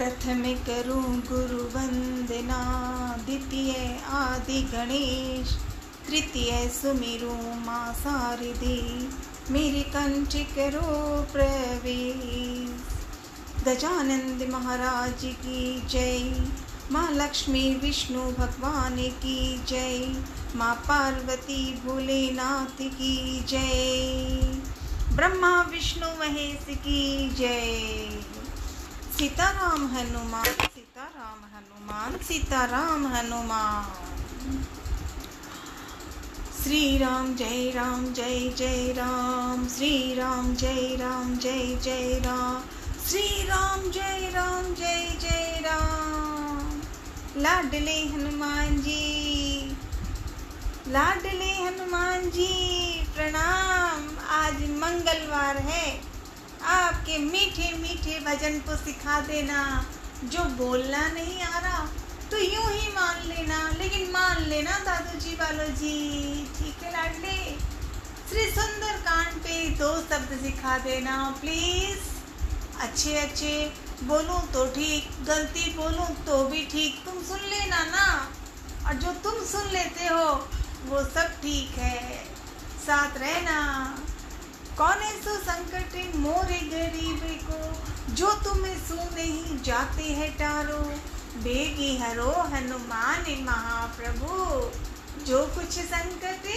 प्रथम करूं गुरु वंदना, द्वितीय आदि गणेश, तृतीय सुमिरू माँ शारदे, मेरे कंठ करो प्रवेश। गजानंद महाराज की जय, माँ लक्ष्मी विष्णु भगवान की जय, माँ पार्वती भोलेनाथ की जय, ब्रह्मा विष्णु महेश की जय। सीताराम हनुमान, सीताराम हनुमान, सीताराम हनुमान। श्री राम जय राम जय जय राम, श्री राम जय राम जय जय राम, श्री राम जय राम जय जय राम। लाडले हनुमान जी, लाडले हनुमान जी प्रणाम। आज मंगलवार है, आपके मीठे मीठे भजन को सिखा देना। जो बोलना नहीं आ रहा तो यूं ही मान लेना, लेकिन मान लेना दादू जी बालो जी, ठीक है लाडले। श्री सुंदर कांड पे 2 शब्द सिखा देना प्लीज। अच्छे अच्छे बोलूं तो ठीक, गलती बोलूं तो भी ठीक, तुम सुन लेना ना। और जो तुम सुन लेते हो वो सब ठीक है, साथ रहना। कौन सो संकट मोरे गरीब को, जो तुम्हें सू नहीं जाते हैं टारो, बेगी हरो हनुमान महाप्रभु, जो कुछ संकट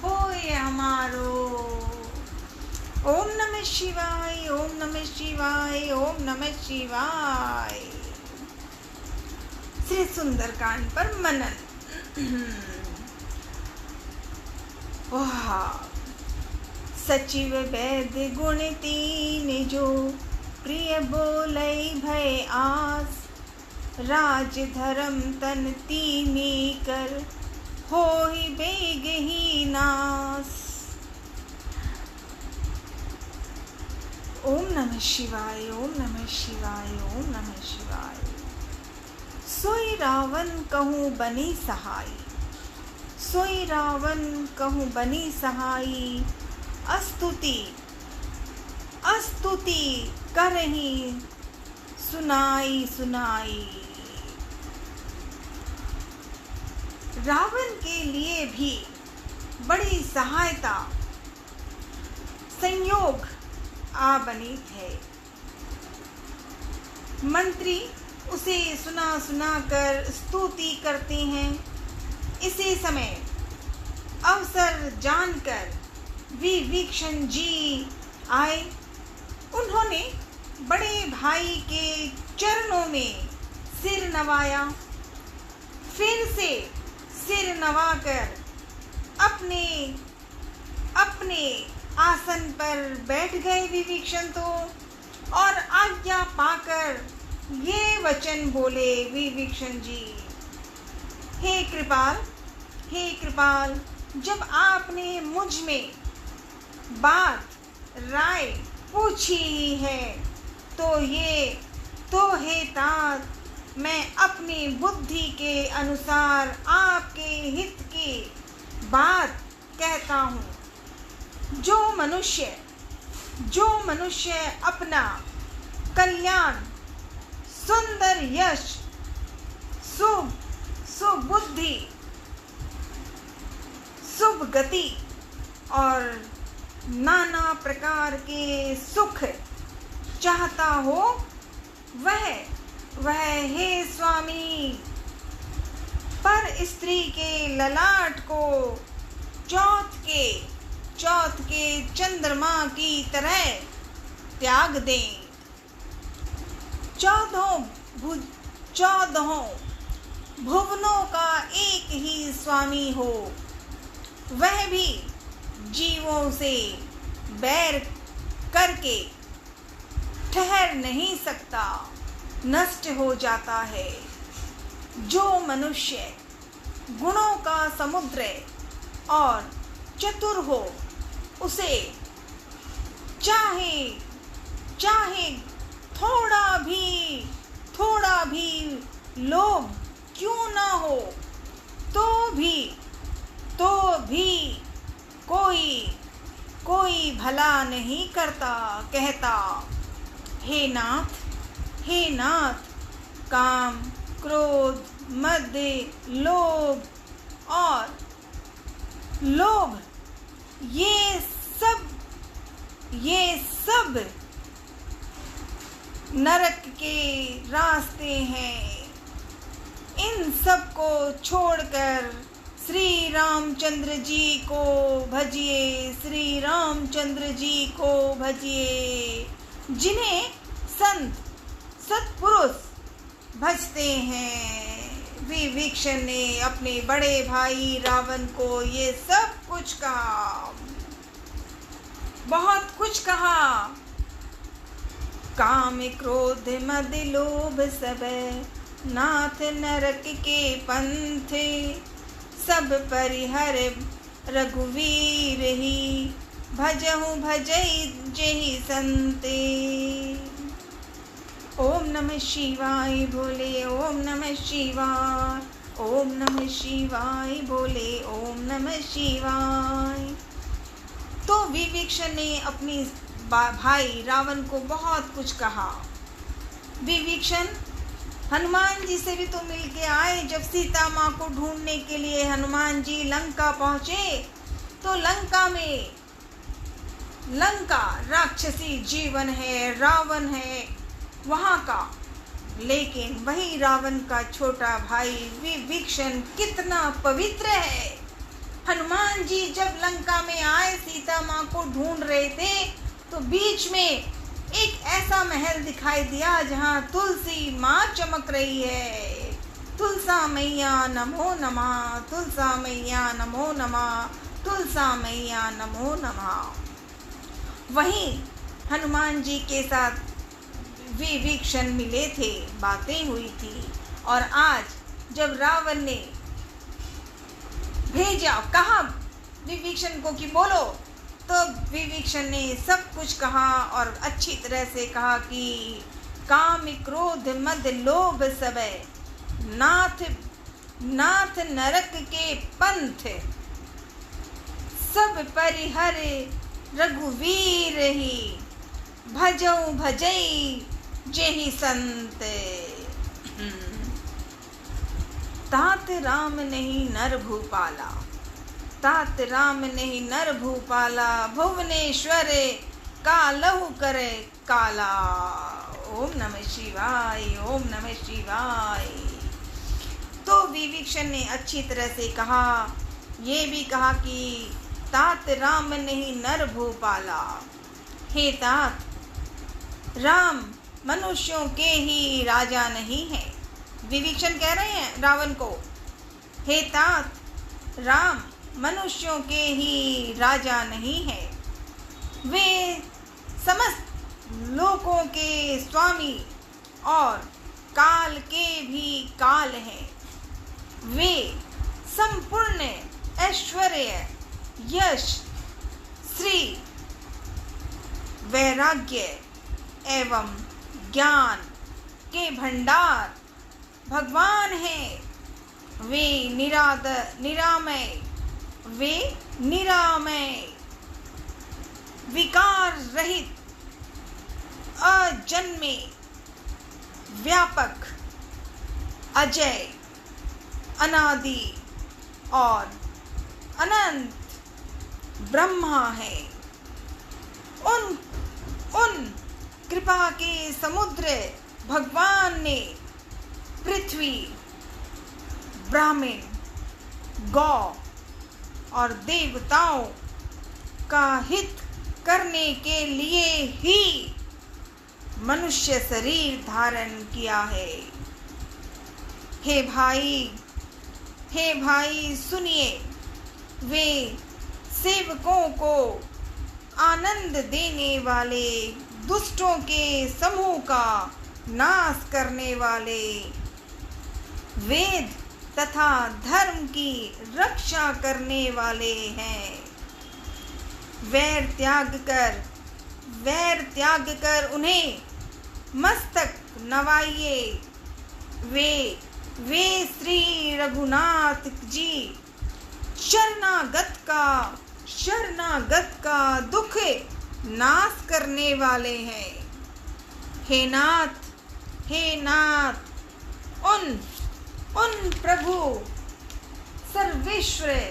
होए हमारो। ओम नमः शिवाय, ओम नमः शिवाय, ओम नमः शिवाय। श्री सुंदरकांड पर मनन। वाह। सचिव वैद्य गुण तीन, जो प्रिय बोलई भय आस, राज धर्म तन तीनी कर, होई बेग ही नास। ओम नमः शिवाय, ओम नमः शिवाय, ओम नमः शिवाय। सोई रावण कहूँ बनी सहाय, सोई रावण कहूँ बनी सहाई, अस्तुति अस्तुति करही सुनाई सुनाई। रावण के लिए भी बड़ी सहायता संयोग आ बनी थे। मंत्री उसे सुना सुना कर स्तुति करते हैं। इसी समय अवसर जानकर विभीषण जी आए। उन्होंने बड़े भाई के चरणों में सिर नवाया। फिर से सिर नवाकर अपने अपने आसन पर बैठ गए विभीषण तो, और आज्ञा पाकर ये वचन बोले विभीषण जी, हे कृपाल, हे कृपाल, जब आपने मुझ में बात राय पूछी ही है तो हे तात, मैं अपनी बुद्धि के अनुसार आपके हित की बात कहता हूँ। जो मनुष्य अपना कल्याण, सुंदर यश, सुबुद्धि, शुभ गति और नाना प्रकार के सुख चाहता हो, वह हे स्वामी, पर स्त्री के ललाट को चौथ के चंद्रमा की तरह त्याग दें। 14 भुवनों का एक ही स्वामी हो, वह भी जीवों से बैर करके ठहर नहीं सकता, नष्ट हो जाता है। जो मनुष्य गुणों का समुद्र और चतुर हो, उसे चाहे थोड़ा भी लोभ क्यों ना हो, तो भी कोई भला नहीं करता। कहता, हे नाथ, काम, क्रोध, मद, लोभ और लोभ, ये सब नरक के रास्ते हैं। इन सब को छोड़कर श्री रामचंद्र जी को भजिए, श्री रामचंद्र जी को भजिए, जिन्हें संत सत्पुरुष भजते हैं। विभीषण ने अपने बड़े भाई रावण को ये सब कुछ कहा, बहुत कुछ कहा। काम, क्रोध, मद, लोभ सब नाथ नरक के पंथ, सब परिहर रघुवीर ही, भजहु भजई जेहि संते। ओम नमः शिवाय बोले, ओम नमः शिवाय, ओम नमः शिवाय बोले, ओम नमः शिवाय। तो विभीषण ने अपनी भाई रावण को बहुत कुछ कहा। विभीषण हनुमान जी से भी तो मिलके आए। जब सीता माँ को ढूंढने के लिए हनुमान जी लंका पहुँचे, तो लंका राक्षसी जीवन है, रावण है वहाँ का, लेकिन वही रावण का छोटा भाई विभीषण कितना पवित्र है। हनुमान जी जब लंका में आए, सीता माँ को ढूंढ रहे थे, तो बीच में एक ऐसा महल दिखाई दिया जहाँ तुलसी माँ चमक रही है। तुलसा मैया नमो नमः, तुलसा मैया नमो नमः, तुलसा मैया नमो नमः। वहीं हनुमान जी के साथ विभीषण मिले थे, बातें हुई थी। और आज जब रावण ने भेजा, कहा विभीषण को कि बोलो, तो विभीषण ने सब कुछ कहा और अच्छी तरह से कहा कि काम, क्रोध, मद, लोभ सब नाथ नरक के पंथ, सब परिहर रघुवीर ही, भजऊ भजई जेहि संत। तात राम नहीं नर भूपाला, तात राम नहीं नर भूपाला, भुवनेश्वर कालहु करे काला। ओम नमः शिवाय, ओम नमः शिवाय। तो विभीषण ने अच्छी तरह से कहा, ये भी कहा कि तात राम नहीं नर भूपाला। हे तात, राम मनुष्यों के ही राजा नहीं है। विभीषण कह रहे हैं रावण को, हे तात, राम मनुष्यों के ही राजा नहीं है, वे समस्त लोकों के स्वामी और काल के भी काल हैं। वे संपूर्ण ऐश्वर्य, यश, श्री, वैराग्य एवं ज्ञान के भंडार भगवान हैं। वे निरामय, विकार रहित, अजन्मे, व्यापक, अजय, अनादि और अनंत ब्रह्मा है। उन कृपा के समुद्र भगवान ने पृथ्वी, ब्राह्मण, गौ और देवताओं का हित करने के लिए ही मनुष्य शरीर धारण किया है। हे भाई सुनिए, वे सेवकों को आनंद देने वाले, दुष्टों के समूह का नाश करने वाले, वेद तथा धर्म की रक्षा करने वाले हैं। वैर त्याग कर उन्हें मस्तक नवाइए। वे श्री रघुनाथ जी शरणागत का दुख नाश करने वाले हैं। हे नाथ, उन प्रभु सर्वेश्वर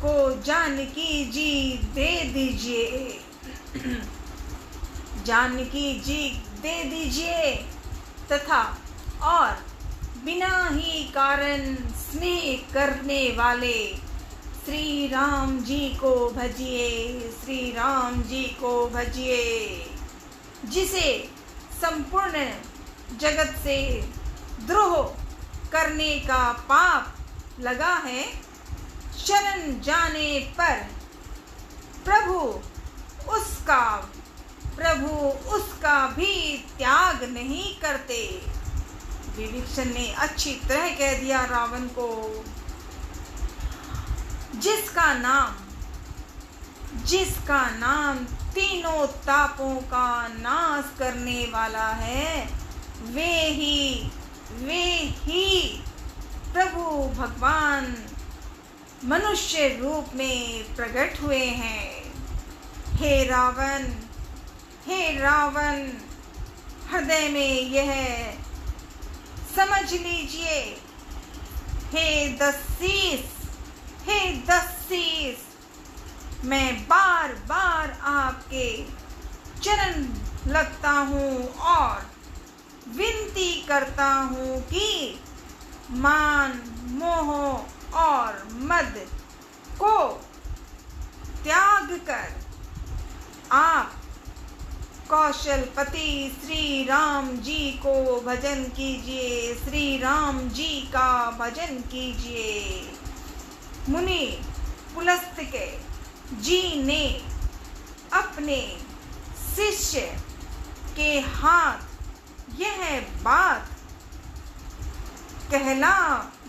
को जानकी जी दे दीजिए, जानकी जी दे दीजिए तथा और बिना ही कारण स्नेह करने वाले श्री राम जी को भजिए, श्री राम जी को भजिए। जिसे संपूर्ण जगत से द्रोह करने का पाप लगा है, शरण जाने पर प्रभु उसका भी त्याग नहीं करते। विभीषण ने अच्छी तरह कह दिया रावण को, जिसका नाम तीनों तापों का नाश करने वाला है, वे ही प्रभु भगवान मनुष्य रूप में प्रकट हुए हैं। हे रावण, हृदय में यह समझ लीजिए। हे दस्सीस, मैं बार बार आपके चरण लगता हूँ और विनती करता हूँ कि मान, मोह और मद को त्याग कर आप कौशलपति श्री राम जी को भजन कीजिए, श्री राम जी का भजन कीजिए। मुनि पुलस्त्य जी ने अपने शिष्य के हाथ यह बात कहला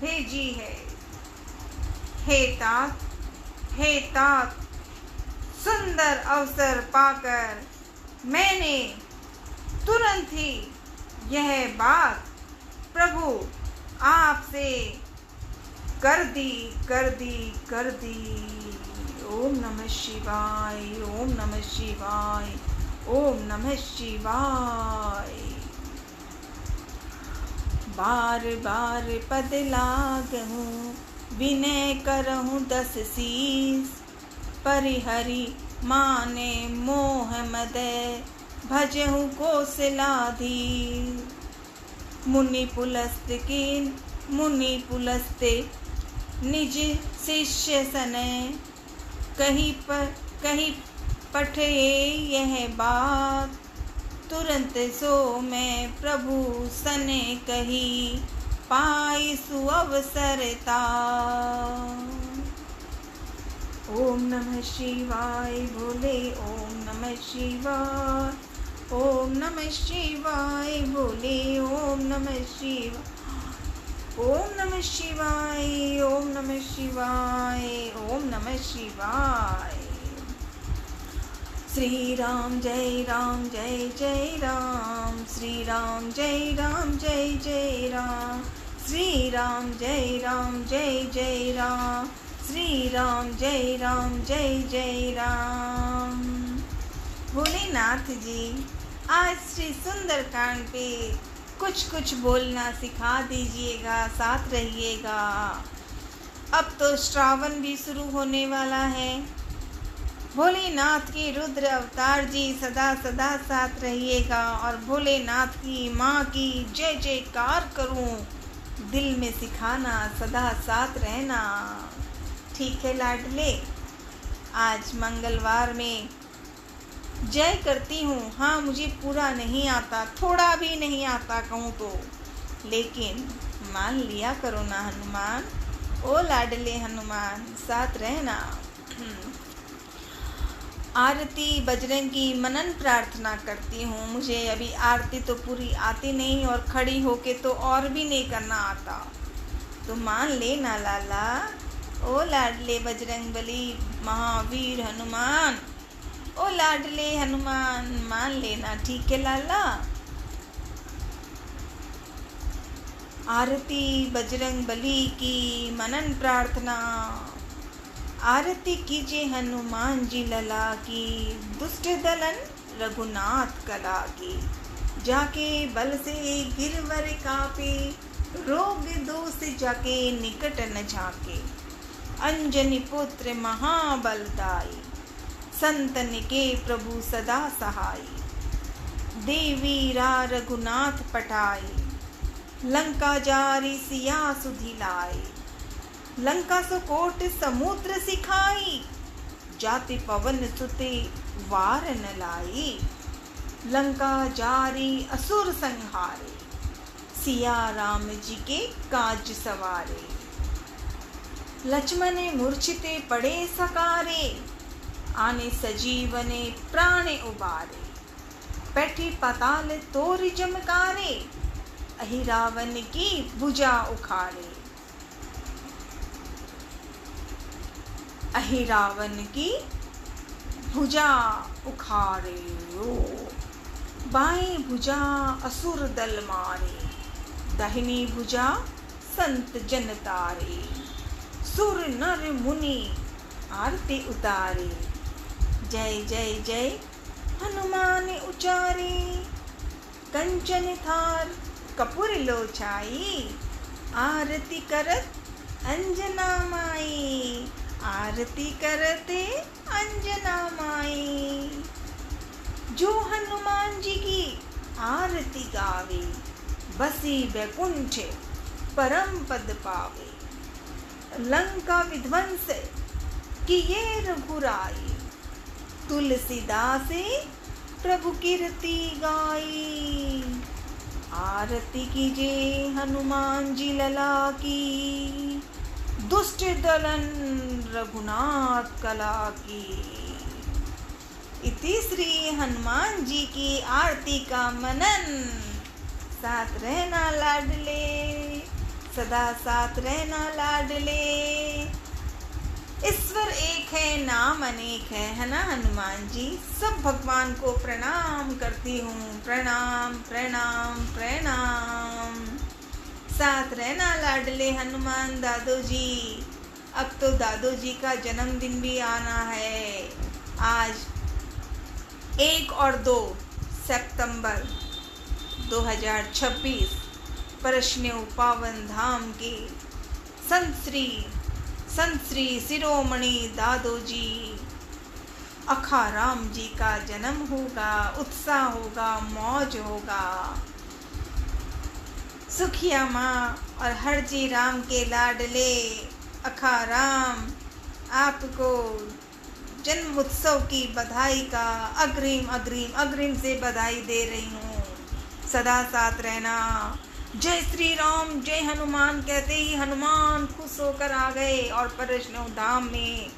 भेजी है। हे तात, सुंदर अवसर पाकर मैंने तुरंत ही यह बात प्रभु आपसे कर दी। ओम नमः शिवाय, ओम नमः शिवाय, ओम नमः शिवाय। बार बार पद लागहूँ, विनय करहूँ 10 शीस। परिहरि माने मोह मद, भजहु कौशलाधीर। मुनि पुलस्त्य निज शिष्य सने, कहीं पठे यह बात। तुरंत सो मैं प्रभु सने कही, पाई सुअवसरता। ओम नमः शिवाय बोले, ओम नमः शिवाय, ओम नमः शिवाय बोले, ओम नमः शिवाय, ओम नमः शिवाय, ओम नमः शिवाय, ओम नमः शिवाय। श्री राम जय राम जय जय राम, श्री राम जय राम जय जय राम, श्री राम जय राम जय जय राम, श्री राम जय जय राम। भोलेनाथ जी, आज श्री सुंदरकांड पे कुछ बोलना सिखा दीजिएगा, साथ रहिएगा। अब तो श्रावण भी शुरू होने वाला है। भोलेनाथ के रुद्र अवतार जी सदा सदा साथ रहिएगा और भोलेनाथ की माँ की जय जयकार करूं, दिल में सिखाना, सदा साथ रहना। ठीक है लाडले, आज मंगलवार में जय करती हूँ। हाँ, मुझे पूरा नहीं आता, थोड़ा भी नहीं आता कहूँ तो, लेकिन मान लिया करो ना हनुमान। ओ लाडले हनुमान, साथ रहना। आरती बजरंग की मनन प्रार्थना करती हूँ। मुझे अभी आरती तो पूरी आती नहीं और खड़ी होके तो और भी नहीं करना आता, तो मान लेना लाला। ओ लाडले बजरंग बली महावीर हनुमान, ओ लाडले हनुमान, मान लेना। ठीक है लाला। आरती बजरंग बली की मनन प्रार्थना। आरती कीजिए हनुमान जी लला की, दुष्ट दलन रघुनाथ कला की। जाके बल से गिरवर कापे, रोग दोष जाके निकट न झाके, अंजनी पुत्र महाबलदाई, संतन के प्रभु सदा सहाय, देवी रा रघुनाथ पटाई, लंका जारी सिया सुधि लाई, लंका सुकोट समुद्र सिखाई, जाति पवन सुते वार न लाई, लंका जारी असुर संहारे, सिया राम जी के काज सवारे, लक्ष्मण मूर्छिते पड़े सकारे, आने सजीवने प्राणे उबारे, बैठी पाताल तोर जमकारे, अहि रावण की भुजा उखाड़े, अहि रावण की भुजा उखाड़े, बाएं भुजा असुर दल मारे, दाहिनी भुजा संत जन तारे, सुर नर मुनि आरती उतारे, जय जय जय हनुमान उचारे, कंचन थार कपूर लोचाई, आरती करत अंजना माई, आरती करते अंजना माई, जो हनुमान जी की आरती गावे, बसी बैकुंठ परम पद पावे, लंका विध्वंस किए रघुराई, तुलसीदास प्रभु कीर्ति गाई, आरती कीजिए हनुमान जी लला की, दुष्ट दलन रघुनाथ कला की। इति श्री हनुमान जी की आरती का मनन, साथ रहना लाडले, सदा साथ रहना लाडले, ईश्वर एक है नाम अनेक है ना हनुमान जी। सब भगवान को प्रणाम करती हूँ, प्रणाम प्रणाम प्रणाम। साथ रहना लाडले हनुमान दादू जी। अब तो दादू जी का जन्मदिन भी आना है। आज 1 और 2 सितंबर 2026 परश्न्यु पावन धाम के संत श्री शिरोमणि दादू जी अखाराम जी का जन्म होगा, उत्साह होगा, मौज होगा। सुखिया माँ और हरजी राम के लाडले अखाराम आपको जन्म उत्सव की बधाई का अग्रिम से बधाई दे रही हूँ। सदा साथ रहना। जय श्री राम, जय हनुमान कहते ही हनुमान खुश होकर आ गए और परश्न्यु धाम में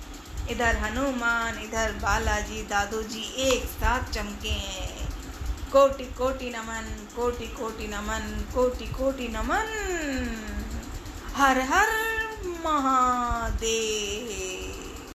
इधर हनुमान इधर बालाजी दादू जी एक साथ चमके हैं। कोटि कोटि नमन, कोटि कोटि नमन, कोटि कोटि नमन। हर हर महादेव।